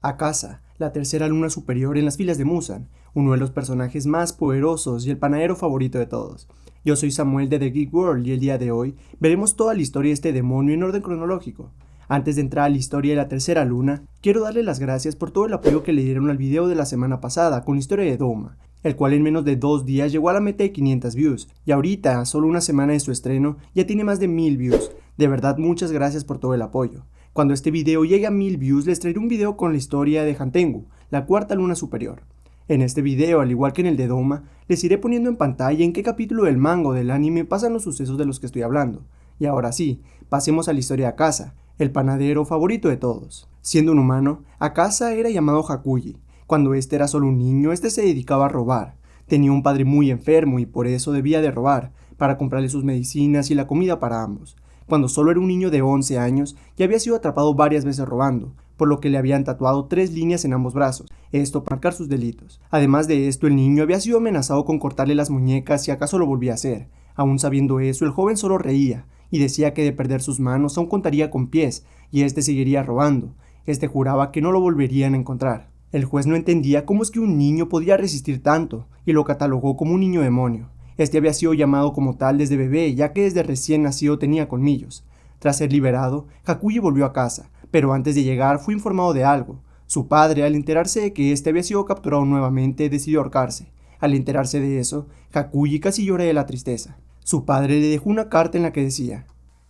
Akasa, la tercera luna superior en las filas de Musan, uno de los personajes más poderosos y el panadero favorito de todos. Yo soy Samuel de The Geek World y el día de hoy veremos toda la historia de este demonio en orden cronológico. Antes de entrar a la historia de la tercera luna, quiero darle las gracias por todo el apoyo que le dieron al video de la semana pasada con la historia de Doma, el cual en menos de 2 días llegó a la meta de 500 views, y ahorita, solo una semana de su estreno, ya tiene más de 1000 views. De verdad, muchas gracias por todo el apoyo. Cuando este video llegue a 1000 views, les traeré un video con la historia de Hantengu, la cuarta luna superior. En este video, al igual que en el de Doma, les iré poniendo en pantalla en qué capítulo del manga o del anime pasan los sucesos de los que estoy hablando. Y ahora sí, pasemos a la historia de Akasa, el panadero favorito de todos. Siendo un humano, Akasa era llamado Hakuyi. Cuando este era solo un niño, este se dedicaba a robar. Tenía un padre muy enfermo y por eso debía de robar, para comprarle sus medicinas y la comida para ambos. Cuando solo era un niño de 11 años, ya había sido atrapado varias veces robando, por lo que le habían tatuado 3 líneas en ambos brazos, esto para marcar sus delitos. Además de esto, el niño había sido amenazado con cortarle las muñecas si acaso lo volvía a hacer. Aún sabiendo eso, el joven solo reía, y decía que de perder sus manos aún contaría con pies, y este seguiría robando. Este juraba que no lo volverían a encontrar. El juez no entendía cómo es que un niño podía resistir tanto, y lo catalogó como un niño demonio. Este había sido llamado como tal desde bebé, ya que desde recién nacido tenía colmillos. Tras ser liberado, Hakuyi volvió a casa, pero antes de llegar fue informado de algo. Su padre, al enterarse de que este había sido capturado nuevamente, decidió ahorcarse. Al enterarse de eso, Hakuyi casi llora de la tristeza. Su padre le dejó una carta en la que decía: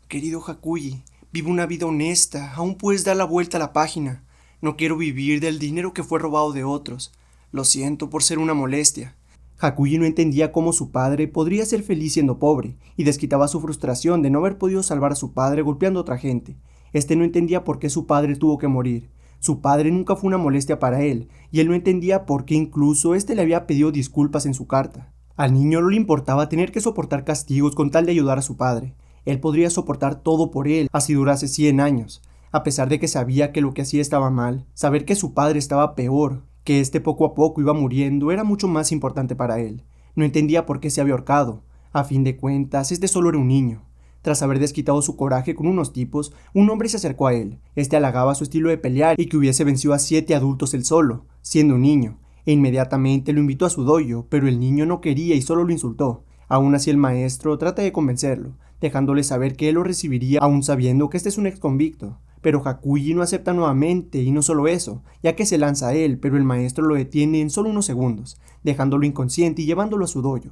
«Querido Hakuyi, vive una vida honesta, aún puedes dar la vuelta a la página. No quiero vivir del dinero que fue robado de otros. Lo siento por ser una molestia». Hakuyi no entendía cómo su padre podría ser feliz siendo pobre, y desquitaba su frustración de no haber podido salvar a su padre golpeando a otra gente. Este no entendía por qué su padre tuvo que morir. Su padre nunca fue una molestia para él, y él no entendía por qué incluso este le había pedido disculpas en su carta. Al niño no le importaba tener que soportar castigos con tal de ayudar a su padre. Él podría soportar todo por él, así durase 100 años. A pesar de que sabía que lo que hacía estaba mal, saber que su padre estaba peor, que este poco a poco iba muriendo, era mucho más importante para él. No entendía por qué se había ahorcado. A fin de cuentas, este solo era un niño. Tras haber desquitado su coraje con unos tipos, un hombre se acercó a él. Este halagaba su estilo de pelear y que hubiese vencido a 7 adultos él solo, siendo un niño, e inmediatamente lo invitó a su dojo, pero el niño no quería y solo lo insultó. Aún así el maestro trata de convencerlo, dejándole saber que él lo recibiría aún sabiendo que este es un ex convicto. Pero Hakuyi no acepta nuevamente, y no solo eso, ya que se lanza a él, pero el maestro lo detiene en solo unos segundos, dejándolo inconsciente y llevándolo a su dojo.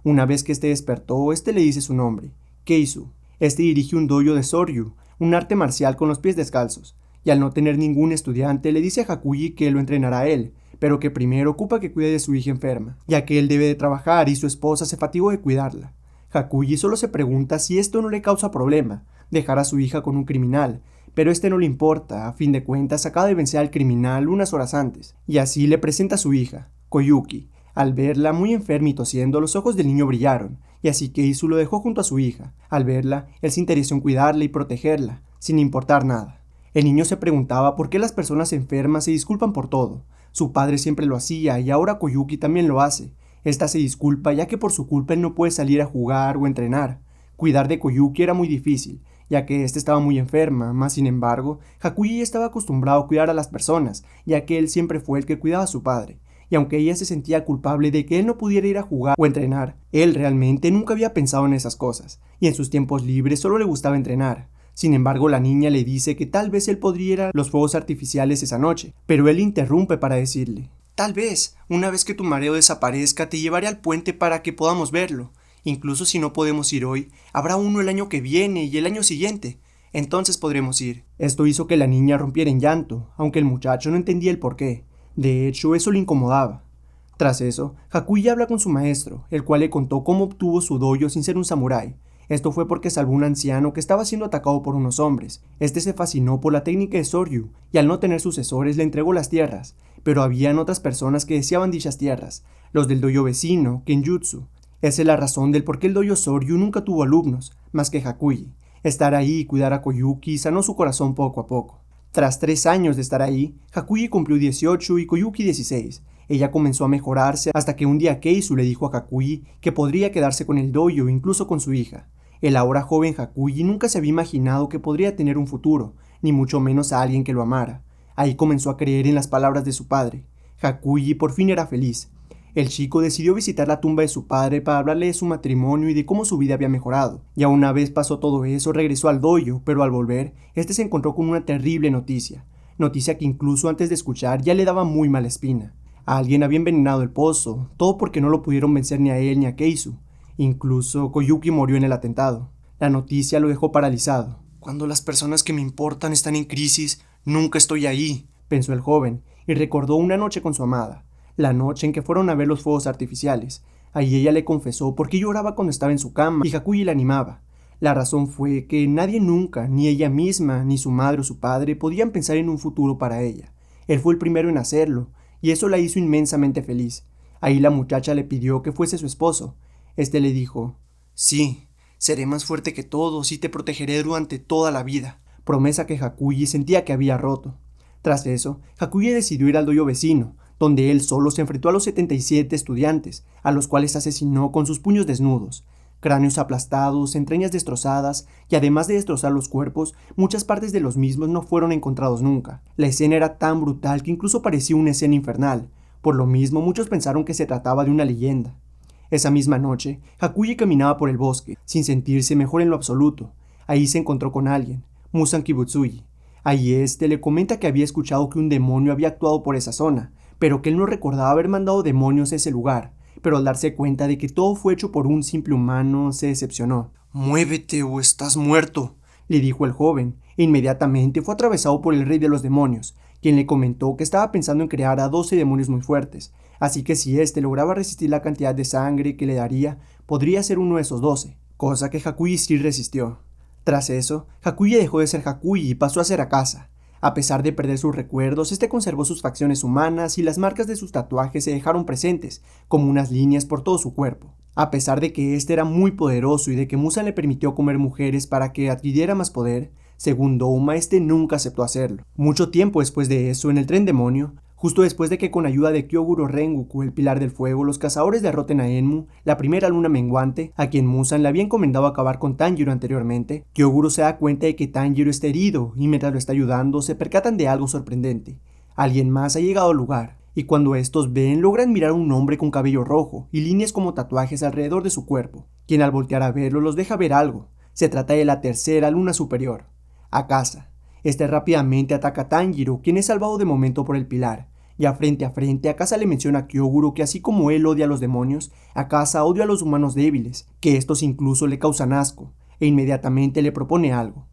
Una vez que este despertó, este le dice su nombre, Keisu. Este dirige un dojo de Soryu, un arte marcial con los pies descalzos, y al no tener ningún estudiante le dice a Hakuyi que lo entrenará a él, pero que primero ocupa que cuide de su hija enferma, ya que él debe de trabajar y su esposa se fatigó de cuidarla. Hakuyi solo se pregunta si esto no le causa problema, dejar a su hija con un criminal, pero este no le importa. A fin de cuentas acaba de vencer al criminal unas horas antes, y así le presenta a su hija, Koyuki. Al verla muy enferma y tosiendo, los ojos del niño brillaron, y así Keisu lo dejó junto a su hija. Al verla, él se interesó en cuidarla y protegerla, sin importar nada. El niño se preguntaba por qué las personas enfermas se disculpan por todo. Su padre siempre lo hacía, y ahora Koyuki también lo hace. Esta se disculpa ya que por su culpa él no puede salir a jugar o entrenar. Cuidar de Koyuki era muy difícil, ya que ésta estaba muy enferma, mas sin embargo, Hakuyi estaba acostumbrado a cuidar a las personas, ya que él siempre fue el que cuidaba a su padre, y aunque ella se sentía culpable de que él no pudiera ir a jugar o entrenar, él realmente nunca había pensado en esas cosas, y en sus tiempos libres solo le gustaba entrenar. Sin embargo, la niña le dice que tal vez él podría ir a los fuegos artificiales esa noche, pero él interrumpe para decirle: «Tal vez, una vez que tu mareo desaparezca, te llevaré al puente para que podamos verlo. Incluso si no podemos ir hoy, habrá uno el año que viene y el año siguiente. Entonces podremos ir». Esto hizo que la niña rompiera en llanto, aunque el muchacho no entendía el porqué. De hecho, eso le incomodaba. Tras eso, Hakuyi habla con su maestro, el cual le contó cómo obtuvo su dojo sin ser un samurái. Esto fue porque salvó a un anciano que estaba siendo atacado por unos hombres. Este se fascinó por la técnica de Soryu, y al no tener sucesores le entregó las tierras. Pero habían otras personas que deseaban dichas tierras, los del dojo vecino, Kenjutsu. Esa es la razón del por qué el dojo Soryu nunca tuvo alumnos, más que Hakuyi. Estar ahí y cuidar a Koyuki sanó su corazón poco a poco. Tras 3 años de estar ahí, Hakuyi cumplió 18 y Koyuki 16. Ella comenzó a mejorarse hasta que un día Keisu le dijo a Hakuyi que podría quedarse con el dojo, incluso con su hija. El ahora joven Hakuyi nunca se había imaginado que podría tener un futuro, ni mucho menos a alguien que lo amara. Ahí comenzó a creer en las palabras de su padre. Hakuji por fin era feliz. El chico decidió visitar la tumba de su padre para hablarle de su matrimonio y de cómo su vida había mejorado. Ya una vez pasó todo eso, regresó al dojo, pero al volver, se encontró con una terrible noticia. Noticia que incluso antes de escuchar ya le daba muy mala espina. A alguien había envenenado el pozo, todo porque no lo pudieron vencer ni a él ni a Keisu. Incluso Koyuki murió en el atentado. La noticia lo dejó paralizado. Cuando las personas que me importan están en crisis, nunca estoy ahí, pensó el joven, y recordó una noche con su amada. La noche en que fueron a ver los fuegos artificiales. Ahí ella le confesó por qué lloraba cuando estaba en su cama y Hakuji la animaba. La razón fue que nadie nunca, ni ella misma, ni su madre o su padre, podían pensar en un futuro para ella. Él fue el primero en hacerlo, y eso la hizo inmensamente feliz. Ahí la muchacha le pidió que fuese su esposo. Le dijo, sí, seré más fuerte que todos y te protegeré durante toda la vida. Promesa que Hakuji sentía que había roto. Tras eso, Hakuji decidió ir al dojo vecino, donde él solo se enfrentó a los 77 estudiantes, a los cuales asesinó con sus puños desnudos. Cráneos aplastados, entrañas destrozadas, y además de destrozar los cuerpos, muchas partes de los mismos no fueron encontrados nunca. La escena era tan brutal que incluso parecía una escena infernal. Por lo mismo, muchos pensaron que se trataba de una leyenda. Esa misma noche, Hakuji caminaba por el bosque, sin sentirse mejor en lo absoluto. Ahí se encontró con alguien, Musan Kibutsuji. Ahí le comenta que había escuchado que un demonio había actuado por esa zona, pero que él no recordaba haber mandado demonios a ese lugar, pero al darse cuenta de que todo fue hecho por un simple humano, se decepcionó. «Muévete o estás muerto», le dijo el joven, e inmediatamente fue atravesado por el rey de los demonios, quien le comentó que estaba pensando en crear a 12 demonios muy fuertes, así que si lograba resistir la cantidad de sangre que le daría, podría ser uno de esos 12, cosa que Hakuji sí resistió. Tras eso, Hakuji dejó de ser Hakuji y pasó a ser Akasa. A pesar de perder sus recuerdos, conservó sus facciones humanas y las marcas de sus tatuajes se dejaron presentes, como unas líneas por todo su cuerpo. A pesar de que era muy poderoso y de que Musan le permitió comer mujeres para que adquiriera más poder, según Douma, nunca aceptó hacerlo. Mucho tiempo después de eso, en el tren demonio, justo después de que con ayuda de Kyoguro Rengoku, el Pilar del Fuego, los cazadores derroten a Enmu, la primera luna menguante, a quien Musan le había encomendado acabar con Tanjiro anteriormente, Kyoguro se da cuenta de que Tanjiro está herido y mientras lo está ayudando se percatan de algo sorprendente. Alguien más ha llegado al lugar, y cuando estos ven logran mirar a un hombre con cabello rojo y líneas como tatuajes alrededor de su cuerpo, quien al voltear a verlo los deja ver algo. Se trata de la tercera luna superior, Akasa. Rápidamente ataca a Tanjiro, quien es salvado de momento por el pilar. Ya frente a frente, Akasa le menciona a Kyoguro que así como él odia a los demonios, Akasa odia a los humanos débiles, que estos incluso le causan asco, e inmediatamente le propone algo.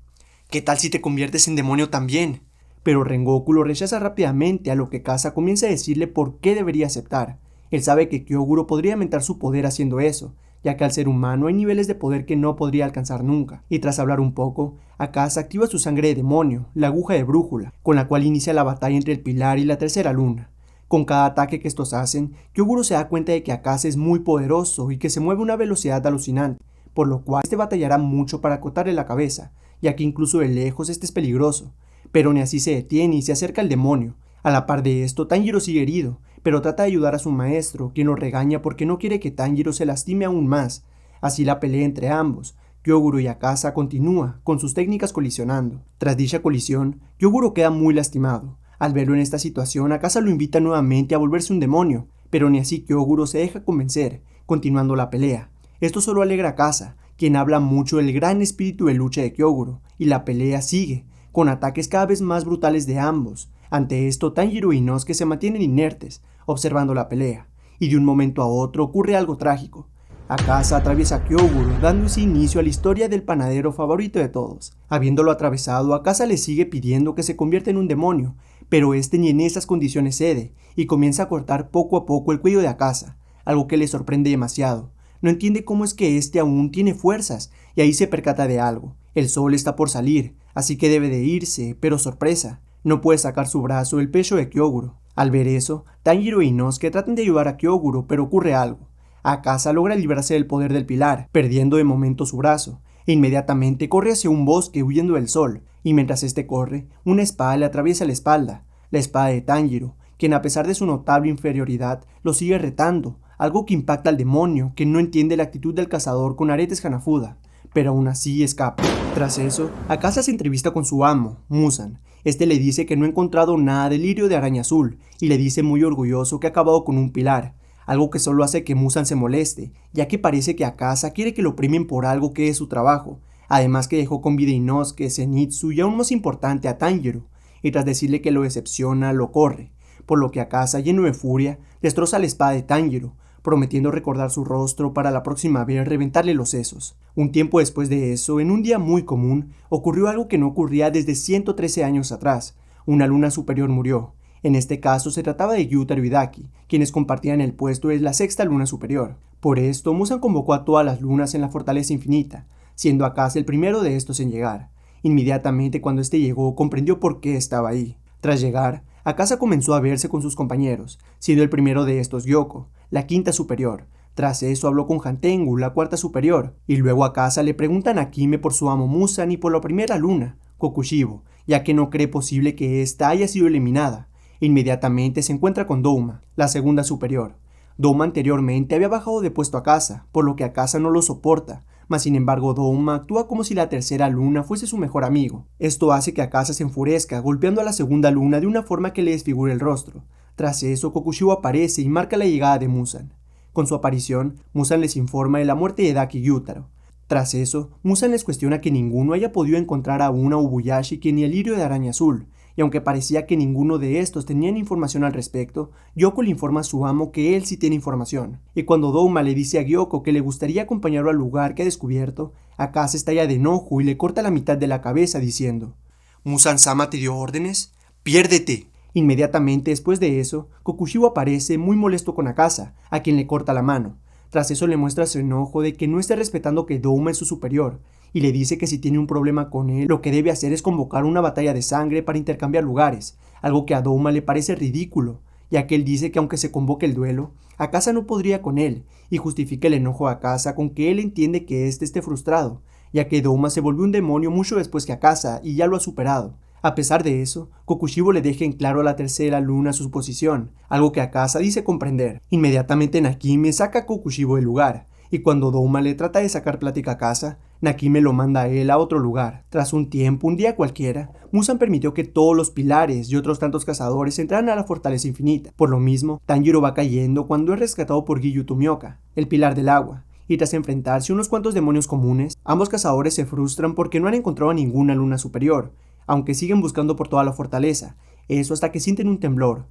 ¿Qué tal si te conviertes en demonio también? Pero Rengoku lo rechaza rápidamente, a lo que Akasa comienza a decirle por qué debería aceptar. Él sabe que Kyoguro podría aumentar su poder haciendo eso, ya que al ser humano hay niveles de poder que no podría alcanzar nunca, y tras hablar un poco, Akasa activa su sangre de demonio, la aguja de brújula, con la cual inicia la batalla entre el pilar y la tercera luna. Con cada ataque que estos hacen, Kyoguro se da cuenta de que Akasa es muy poderoso y que se mueve a una velocidad alucinante, por lo cual batallará mucho para cortarle la cabeza, ya que incluso de lejos es peligroso, pero ni así se detiene y se acerca al demonio. A la par de esto, Tanjiro sigue herido, pero trata de ayudar a su maestro, quien lo regaña porque no quiere que Tanjiro se lastime aún más. Así la pelea entre ambos, Kyoguro y Akasa, continúa, con sus técnicas colisionando. Tras dicha colisión, Kyoguro queda muy lastimado. Al verlo en esta situación, Akasa lo invita nuevamente a volverse un demonio, pero ni así Kyoguro se deja convencer, continuando la pelea. Esto solo alegra a Akasa, quien habla mucho del gran espíritu de lucha de Kyoguro, y la pelea sigue, con ataques cada vez más brutales de ambos. Ante esto, Tanjiro y Inosuke se mantienen inertes, observando la pelea, y de un momento a otro ocurre algo trágico. Akasa atraviesa a Kyoguro, dándose inicio a la historia del panadero favorito de todos. Habiéndolo atravesado, Akasa le sigue pidiendo que se convierta en un demonio, pero ni en esas condiciones cede, y comienza a cortar poco a poco el cuello de Akasa, algo que le sorprende demasiado. No entiende cómo es que aún tiene fuerzas, y ahí se percata de algo. El sol está por salir, así que debe de irse, pero sorpresa, no puede sacar su brazo del pecho de Kyoguro. Al ver eso, Tanjiro y Inosuke tratan de ayudar a Kyoguro, pero ocurre algo. Akasa logra librarse del poder del pilar, perdiendo de momento su brazo, e inmediatamente corre hacia un bosque huyendo del sol, y mientras corre, una espada le atraviesa la espalda, la espada de Tanjiro, quien a pesar de su notable inferioridad, lo sigue retando, algo que impacta al demonio, que no entiende la actitud del cazador con aretes Hanafuda, pero aún así escapa. Tras eso, Akasa se entrevista con su amo, Musan, Este le dice que no ha encontrado nada del lirio de araña azul y le dice muy orgulloso que ha acabado con un pilar, algo que solo hace que Muzan se moleste, ya que parece que Akasa quiere que lo premien por algo que es su trabajo, además que dejó con vida a Inosuke, Zenitsu y aún más importante a Tanjiro, y tras decirle que lo decepciona, lo corre, por lo que Akasa, lleno de furia, destroza la espada de Tanjiro, prometiendo recordar su rostro para la próxima vez reventarle los sesos. Un tiempo después de eso, en un día muy común, ocurrió algo que no ocurría desde 113 años atrás. Una luna superior murió. En este caso se trataba de Gyutaro y Daki, quienes compartían el puesto de la sexta luna superior. Por esto, Muzan convocó a todas las lunas en la Fortaleza Infinita, siendo Akasa el primero de estos en llegar. Inmediatamente cuando este llegó, comprendió por qué estaba ahí. Tras llegar, Akasa comenzó a verse con sus compañeros, siendo el primero de estos Gyoko, la quinta superior. Tras eso habló con Hantengu, la cuarta superior, y luego Akasa le pregunta a Nakime por su amo Muzan y por la primera luna, Kokushibo, ya que no cree posible que ésta haya sido eliminada. Inmediatamente se encuentra con Douma, la segunda superior. Douma anteriormente había bajado de puesto a Akasa, por lo que Akasa no lo soporta, mas sin embargo Douma actúa como si la tercera luna fuese su mejor amigo. Esto hace que Akasa se enfurezca, golpeando a la segunda luna de una forma que le desfigure el rostro. Tras eso, Kokushibo aparece y marca la llegada de Muzan. Con su aparición, Muzan les informa de la muerte de Daki y Gyutaro. Tras eso, Muzan les cuestiona que ninguno haya podido encontrar aún a Ubuyashi ni el lirio de araña azul, y aunque parecía que ninguno de estos tenían información al respecto, Gyoko le informa a su amo que él sí tiene información. Y cuando Douma le dice a Gyoko que le gustaría acompañarlo al lugar que ha descubierto, Akasa estalla de enojo y le corta la mitad de la cabeza diciendo: ¿Muzan-sama te dio órdenes? ¡Piérdete! Inmediatamente después de eso, Kokushibo aparece muy molesto con Akasa, a quien le corta la mano. Tras eso le muestra su enojo de que no esté respetando que Douma es su superior, y le dice que si tiene un problema con él, lo que debe hacer es convocar una batalla de sangre para intercambiar lugares, algo que a Douma le parece ridículo, ya que él dice que aunque se convoque el duelo, Akasa no podría con él, y justifica el enojo a Akasa con que él entiende que éste esté frustrado, ya que Douma se volvió un demonio mucho después que Akasa y ya lo ha superado. A pesar de eso, Kokushibo le deja en claro a la tercera luna su posición, algo que Akasa dice comprender. Inmediatamente Nakime saca a Kokushibo del lugar, y cuando Douma le trata de sacar plática a Akasa, Nakime lo manda a él a otro lugar. Tras un tiempo, un día cualquiera, Muzan permitió que todos los pilares y otros tantos cazadores entraran a la Fortaleza Infinita. Por lo mismo, Tanjiro va cayendo cuando es rescatado por Giyu Tomioka, el pilar del agua. Y tras enfrentarse a unos cuantos demonios comunes, ambos cazadores se frustran porque no han encontrado a ninguna luna superior, aunque siguen buscando por toda la fortaleza, eso hasta que sienten un temblor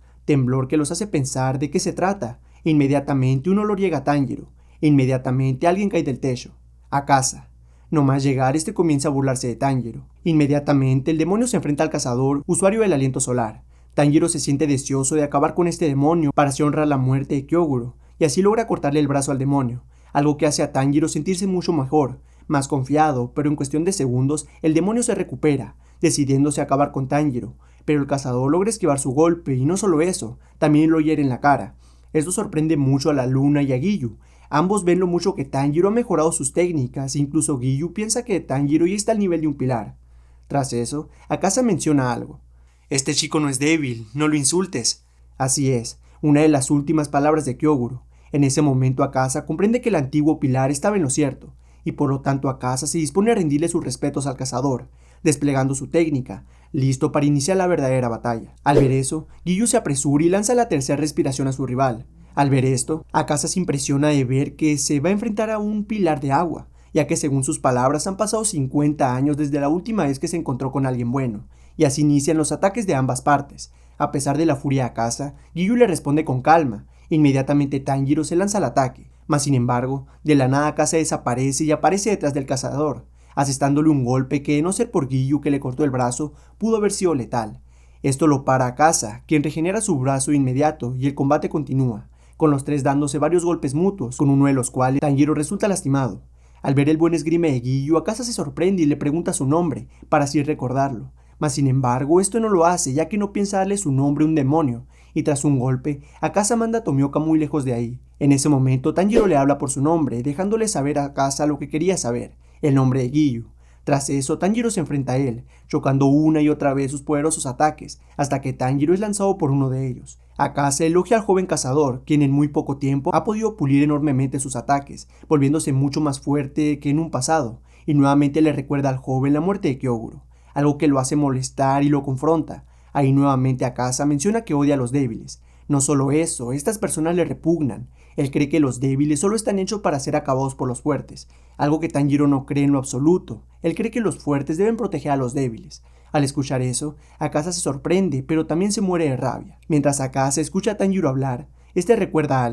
que los hace pensar de qué se trata. Inmediatamente un olor llega a Tanjiro, inmediatamente alguien cae del techo. Akasa. No más llegar, este comienza a burlarse de Tanjiro. Inmediatamente el demonio se enfrenta al cazador, usuario del aliento solar. Tanjiro se siente deseoso de acabar con este demonio para así honrar la muerte de Kyoguro, y así logra cortarle el brazo al demonio, algo que hace a Tanjiro sentirse mucho mejor, más confiado, pero en cuestión de segundos el demonio se recupera, decidiéndose a acabar con Tanjiro, pero el cazador logra esquivar su golpe y no solo eso, también lo hiere en la cara. Esto sorprende mucho a la luna y a Giyu. Ambos ven lo mucho que Tanjiro ha mejorado sus técnicas, incluso Giyu piensa que Tanjiro ya está al nivel de un pilar. Tras eso, Akasa menciona algo. Este chico no es débil, no lo insultes. Así es, una de las últimas palabras de Kyoguro. En ese momento Akasa comprende que el antiguo pilar estaba en lo cierto, y por lo tanto Akasa se dispone a rendirle sus respetos al cazador, desplegando su técnica, listo para iniciar la verdadera batalla. Al ver eso, Giyu se apresura y lanza la tercera respiración a su rival. Al ver esto, Akasa se impresiona de ver que se va a enfrentar a un pilar de agua, ya que según sus palabras han pasado 50 años desde la última vez que se encontró con alguien bueno, y así inician los ataques de ambas partes. A pesar de la furia de Akasa, Giyu le responde con calma. Inmediatamente Tanjiro se lanza al ataque, mas sin embargo, de la nada Akasa desaparece y aparece detrás del cazador, asestándole un golpe que, de no ser por Giyu que le cortó el brazo, pudo haber sido letal. Esto lo para Akasa, quien regenera su brazo de inmediato y el combate continúa, con los tres dándose varios golpes mutuos, con uno de los cuales Tanjiro resulta lastimado. Al ver el buen esgrime de Giyu, Akasa se sorprende y le pregunta su nombre, para así recordarlo, mas sin embargo esto no lo hace ya que no piensa darle su nombre a un demonio, y tras un golpe, Akasa manda a Tomioka muy lejos de ahí. En ese momento Tanjiro le habla por su nombre, dejándole saber a Akasa lo que quería saber, el nombre de Giyu. Tras eso, Tanjiro se enfrenta a él, chocando una y otra vez sus poderosos ataques, hasta que Tanjiro es lanzado por uno de ellos. Akasa elogia al joven cazador, quien en muy poco tiempo ha podido pulir enormemente sus ataques, volviéndose mucho más fuerte que en un pasado, y nuevamente le recuerda al joven la muerte de Kyoguro. algo que lo hace molestar y lo confronta. Ahí nuevamente Akasa menciona que odia a los débiles. No solo eso, estas personas le repugnan. Él cree que los débiles solo están hechos para ser acabados por los fuertes, algo que Tanjiro no cree en lo absoluto. Él cree que los fuertes deben proteger a los débiles. Al escuchar eso, Akasa se sorprende, pero también se muere de rabia. Mientras Akasa escucha a Tanjiro hablar, este recuerda a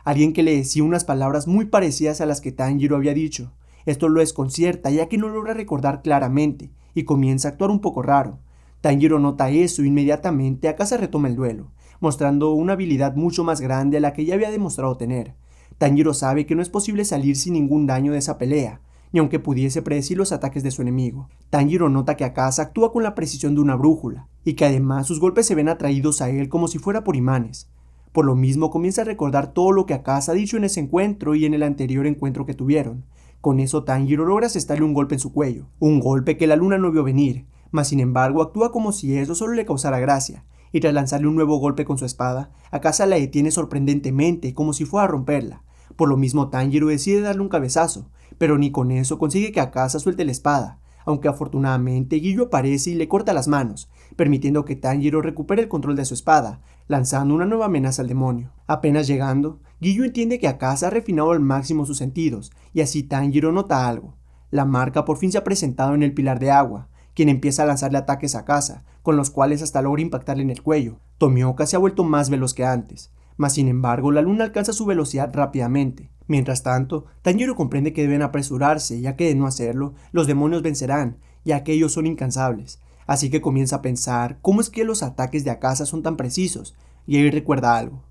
alguien que le decía unas palabras muy parecidas a las que Tanjiro había dicho. Esto lo desconcierta ya que no logra recordar claramente, y comienza a actuar un poco raro. Tanjiro nota eso e inmediatamente Akasa retoma el duelo, mostrando una habilidad mucho más grande a la que ya había demostrado tener. Tanjiro sabe que no es posible salir sin ningún daño de esa pelea, ni aunque pudiese predecir los ataques de su enemigo. Tanjiro nota que Akasa actúa con la precisión de una brújula, y que además sus golpes se ven atraídos a él como si fuera por imanes. Por lo mismo comienza a recordar todo lo que Akasa ha dicho en ese encuentro y en el anterior encuentro que tuvieron. Con eso Tanjiro logra asestarle un golpe en su cuello, un golpe que la luna no vio venir, mas sin embargo actúa como si eso solo le causara gracia, y tras lanzarle un nuevo golpe con su espada, Akasa la detiene sorprendentemente como si fuera a romperla. Por lo mismo Tanjiro decide darle un cabezazo, pero ni con eso consigue que Akasa suelte la espada, aunque afortunadamente Giyu aparece y le corta las manos, permitiendo que Tanjiro recupere el control de su espada, lanzando una nueva amenaza al demonio. Apenas llegando, Giyu entiende que Akasa ha refinado al máximo sus sentidos, y así Tanjiro nota algo. La marca por fin se ha presentado en el pilar de agua, quien empieza a lanzarle ataques a Akasa, con los cuales hasta logra impactarle en el cuello. Tomioka se ha vuelto más veloz que antes, mas sin embargo la luna alcanza su velocidad rápidamente. Mientras tanto, Tanjiro comprende que deben apresurarse, ya que de no hacerlo, los demonios vencerán, ya que ellos son incansables. Así que comienza a pensar cómo es que los ataques de Akasa son tan precisos, y ahí recuerda algo.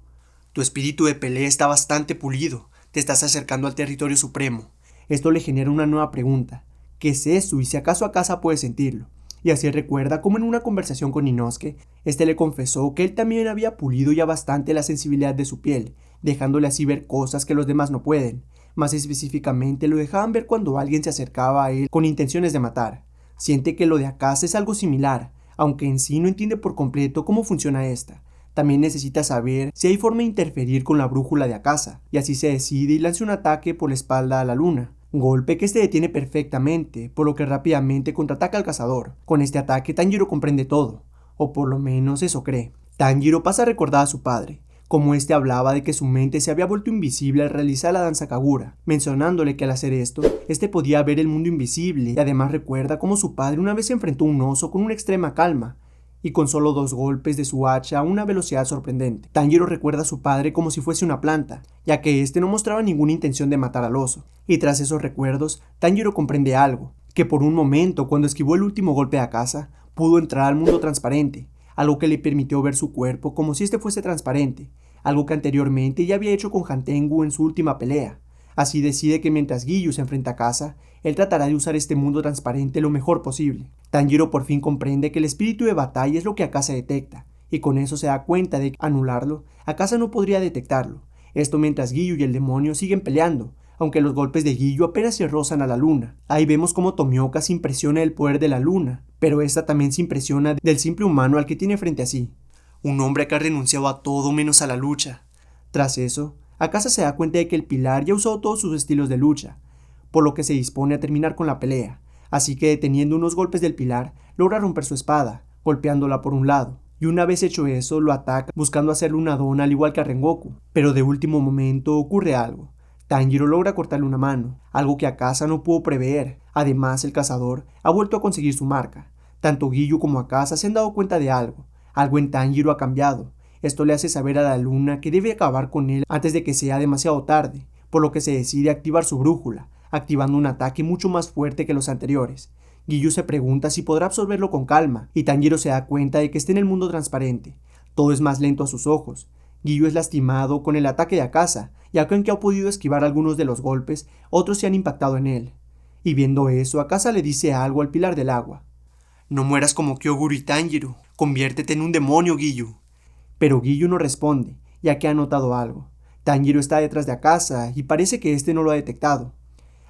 Tu espíritu de pelea está bastante pulido, te estás acercando al territorio supremo. Esto le genera una nueva pregunta. ¿Qué es eso y si acaso Akasa puede sentirlo? Y así recuerda cómo en una conversación con Inosuke, este le confesó que él también había pulido ya bastante la sensibilidad de su piel, dejándole así ver cosas que los demás no pueden. Más específicamente lo dejaban ver cuando alguien se acercaba a él con intenciones de matar. Siente que lo de Akasa es algo similar, aunque en sí no entiende por completo cómo funciona esta. También necesita saber si hay forma de interferir con la brújula de Akasa, y así se decide y lanza un ataque por la espalda a la luna. Golpe que este detiene perfectamente, por lo que rápidamente contraataca al cazador. Con este ataque Tanjiro comprende todo, o por lo menos eso cree. Tanjiro pasa a recordar a su padre, como este hablaba de que su mente se había vuelto invisible al realizar la danza Kagura, mencionándole que al hacer esto, este podía ver el mundo invisible, y además recuerda cómo su padre una vez se enfrentó a un oso con una extrema calma, y con solo 2 golpes de su hacha a una velocidad sorprendente. Tanjiro recuerda a su padre como si fuese una planta, ya que este no mostraba ninguna intención de matar al oso, y tras esos recuerdos, Tanjiro comprende algo, que por un momento cuando esquivó el último golpe de Akasa, pudo entrar al mundo transparente, algo que le permitió ver su cuerpo como si este fuese transparente, algo que anteriormente ya había hecho con Hantengu en su última pelea. Así decide que mientras Giyu se enfrenta a Akasa, él tratará de usar este mundo transparente lo mejor posible. Tanjiro por fin comprende que el espíritu de batalla es lo que Akasa detecta, y con eso se da cuenta de que anularlo, Akasa no podría detectarlo. Esto mientras Giyu y el demonio siguen peleando, aunque los golpes de Giyu apenas se rozan a la luna. Ahí vemos como Tomioka se impresiona del poder de la luna, pero esta también se impresiona del simple humano al que tiene frente a sí. Un hombre que ha renunciado a todo menos a la lucha. Tras eso, Akasa se da cuenta de que el pilar ya ha usado todos sus estilos de lucha, por lo que se dispone a terminar con la pelea, así que deteniendo unos golpes del pilar, logra romper su espada, golpeándola por un lado, y una vez hecho eso, lo ataca buscando hacerle una dona al igual que a Rengoku, pero de último momento ocurre algo. Tanjiro logra cortarle una mano, algo que Akasa no pudo prever. Además, el cazador ha vuelto a conseguir su marca. Tanto Giyu como Akasa se han dado cuenta de algo en Tanjiro ha cambiado. Esto le hace saber a la luna que debe acabar con él antes de que sea demasiado tarde, por lo que se decide activar su brújula, activando un ataque mucho más fuerte que los anteriores. Giyu se pregunta si podrá absorberlo con calma, y Tanjiro se da cuenta de que está en el mundo transparente. Todo es más lento a sus ojos. Giyu es lastimado con el ataque de Akasa, y aunque ha podido esquivar algunos de los golpes, otros se han impactado en él. Y viendo eso, Akasa le dice algo al pilar del agua. No mueras como Kyoguru y Tanjiro, conviértete en un demonio, Giyu. Pero Giyu no responde, ya que ha notado algo. Tanjiro está detrás de Akasa y parece que este no lo ha detectado.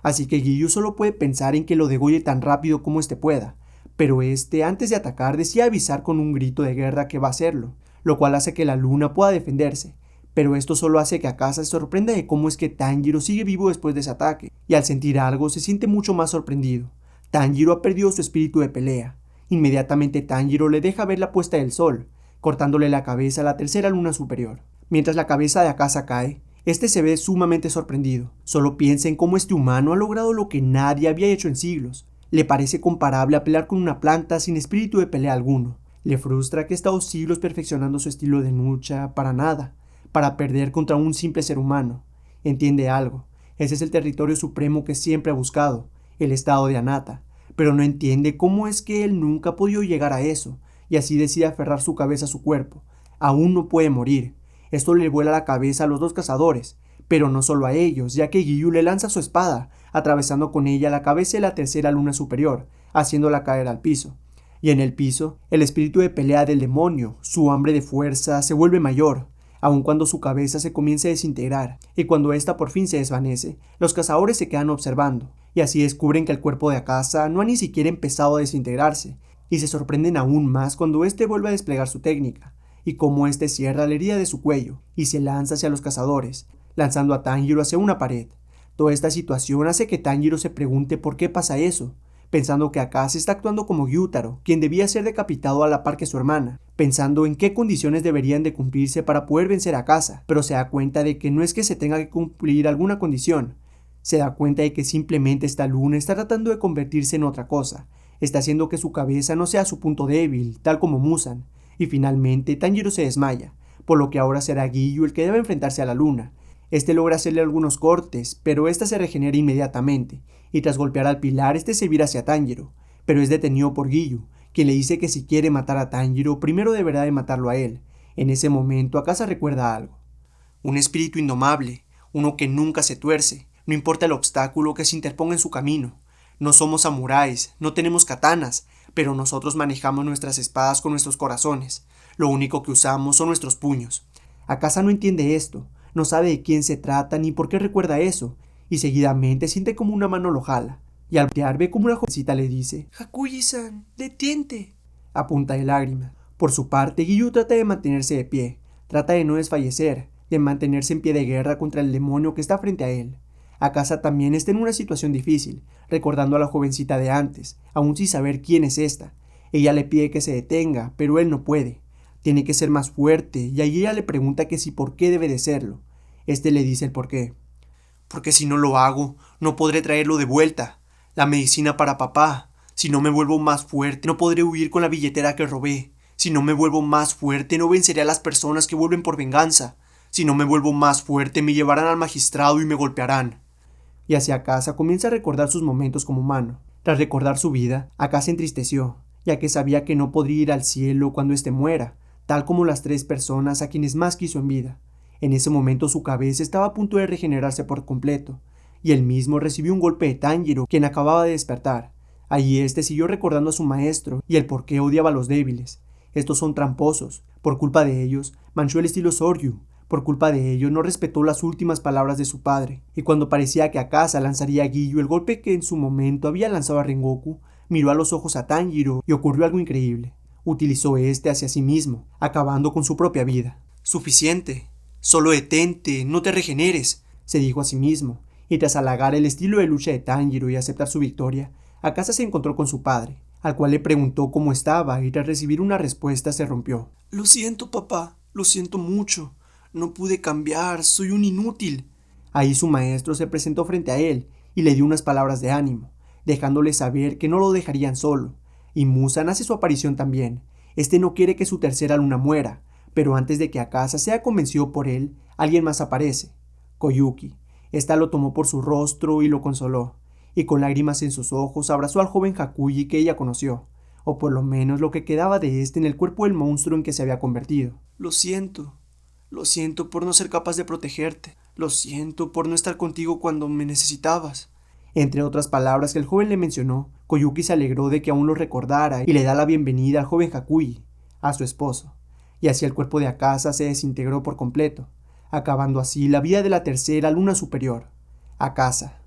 Así que Giyu solo puede pensar en que lo degolle tan rápido como este pueda, pero este antes de atacar decide avisar con un grito de guerra que va a hacerlo, lo cual hace que la luna pueda defenderse, pero esto solo hace que Akasa se sorprenda de cómo es que Tanjiro sigue vivo después de ese ataque, y al sentir algo se siente mucho más sorprendido. Tanjiro ha perdido su espíritu de pelea, Inmediatamente Tanjiro le deja ver la puesta del sol, cortándole la cabeza a la tercera luna superior. Mientras la cabeza de Akaza cae, este se ve sumamente sorprendido. Solo piensa en cómo este humano ha logrado lo que nadie había hecho en siglos. Le parece comparable a pelear con una planta sin espíritu de pelea alguno. Le frustra que ha estado siglos perfeccionando su estilo de lucha para nada, para perder contra un simple ser humano. Entiende algo. Ese es el territorio supremo que siempre ha buscado, el estado de Anata, pero no entiende cómo es que él nunca ha podido llegar a eso, y así decide aferrar su cabeza a su cuerpo. Aún no puede morir. Esto le vuela la cabeza a los dos cazadores, pero no solo a ellos, ya que Giyu le lanza su espada, atravesando con ella la cabeza de la tercera luna superior, haciéndola caer al piso. Y en el piso, el espíritu de pelea del demonio, su hambre de fuerza, se vuelve mayor, aun cuando su cabeza se comienza a desintegrar, y cuando ésta por fin se desvanece, los cazadores se quedan observando, y así descubren que el cuerpo de Akaza no ha ni siquiera empezado a desintegrarse, y se sorprenden aún más cuando éste vuelve a desplegar su técnica, y cómo éste cierra la herida de su cuello, y se lanza hacia los cazadores, lanzando a Tanjiro hacia una pared. Toda esta situación hace que Tanjiro se pregunte por qué pasa eso, pensando que Akaza está actuando como Gyutaro, quien debía ser decapitado a la par que su hermana, pensando en qué condiciones deberían de cumplirse para poder vencer a Akaza, pero se da cuenta de que no es que se tenga que cumplir alguna condición, se da cuenta de que simplemente esta luna está tratando de convertirse en otra cosa, está haciendo que su cabeza no sea su punto débil, tal como Muzan, y finalmente Tanjiro se desmaya, por lo que ahora será Giyu el que debe enfrentarse a la luna. Este logra hacerle algunos cortes, pero esta se regenera inmediatamente, y tras golpear al pilar, este se vira hacia Tanjiro, pero es detenido por Giyu, quien le dice que si quiere matar a Tanjiro, primero deberá de matarlo a él. En ese momento, Akaza recuerda algo. Un espíritu indomable, uno que nunca se tuerce, no importa el obstáculo que se interponga en su camino. No somos samuráis, no tenemos katanas, pero nosotros manejamos nuestras espadas con nuestros corazones. Lo único que usamos son nuestros puños. Akaza no entiende esto, no sabe de quién se trata ni por qué recuerda eso, y seguidamente siente como una mano lo jala, y al voltear ve como una jovencita le dice: «Hakuji-san, detente», a punta de lágrimas. Por su parte, Giyu trata de mantenerse de pie, trata de no desfallecer, de mantenerse en pie de guerra contra el demonio que está frente a él. Akaza también está en una situación difícil, recordando a la jovencita de antes, aún sin saber quién es esta. Ella le pide que se detenga, pero él no puede. Tiene que ser más fuerte, y ahí ella le pregunta que si por qué debe de serlo. Este le dice el por qué. «Porque si no lo hago, no podré traerlo de vuelta. La medicina para papá. Si no me vuelvo más fuerte, no podré huir con la billetera que robé. Si no me vuelvo más fuerte, no venceré a las personas que vuelven por venganza. Si no me vuelvo más fuerte, me llevarán al magistrado y me golpearán». Y hacia Akaza comienza a recordar sus momentos como humano. Tras recordar su vida, Akaza se entristeció, ya que sabía que no podría ir al cielo cuando éste muera, tal como las 3 personas a quienes más quiso en vida. En ese momento su cabeza estaba a punto de regenerarse por completo, y él mismo recibió un golpe de Tanjiro, quien acababa de despertar. Allí este siguió recordando a su maestro y el por qué odiaba a los débiles. Estos son tramposos, por culpa de ellos manchó el estilo Soryu, por culpa de ellos no respetó las últimas palabras de su padre, y cuando parecía que Akaza lanzaría a Giyu el golpe que en su momento había lanzado a Rengoku, miró a los ojos a Tanjiro y ocurrió algo increíble. Utilizó este hacia sí mismo, acabando con su propia vida. «Suficiente. Solo detente, no te regeneres», se dijo a sí mismo, y tras halagar el estilo de lucha de Tanjiro y aceptar su victoria, Akaza se encontró con su padre, al cual le preguntó cómo estaba y tras recibir una respuesta se rompió. «Lo siento, papá, lo siento mucho. No pude cambiar, soy un inútil». Ahí su maestro se presentó frente a él y le dio unas palabras de ánimo, dejándole saber que no lo dejarían solo. Y Muzan hace su aparición también. Este no quiere que su tercera luna muera, pero antes de que Akaza sea convencido por él, alguien más aparece. Koyuki. Esta lo tomó por su rostro y lo consoló, y con lágrimas en sus ojos abrazó al joven Hakuji que ella conoció, o por lo menos lo que quedaba de este en el cuerpo del monstruo en que se había convertido. Lo siento por no ser capaz de protegerte, lo siento por no estar contigo cuando me necesitabas». Entre otras palabras que el joven le mencionó, Koyuki se alegró de que aún lo recordara y le da la bienvenida al joven Hakuji, a su esposo, y así el cuerpo de Akaza se desintegró por completo, acabando así la vida de la tercera luna superior, Akaza.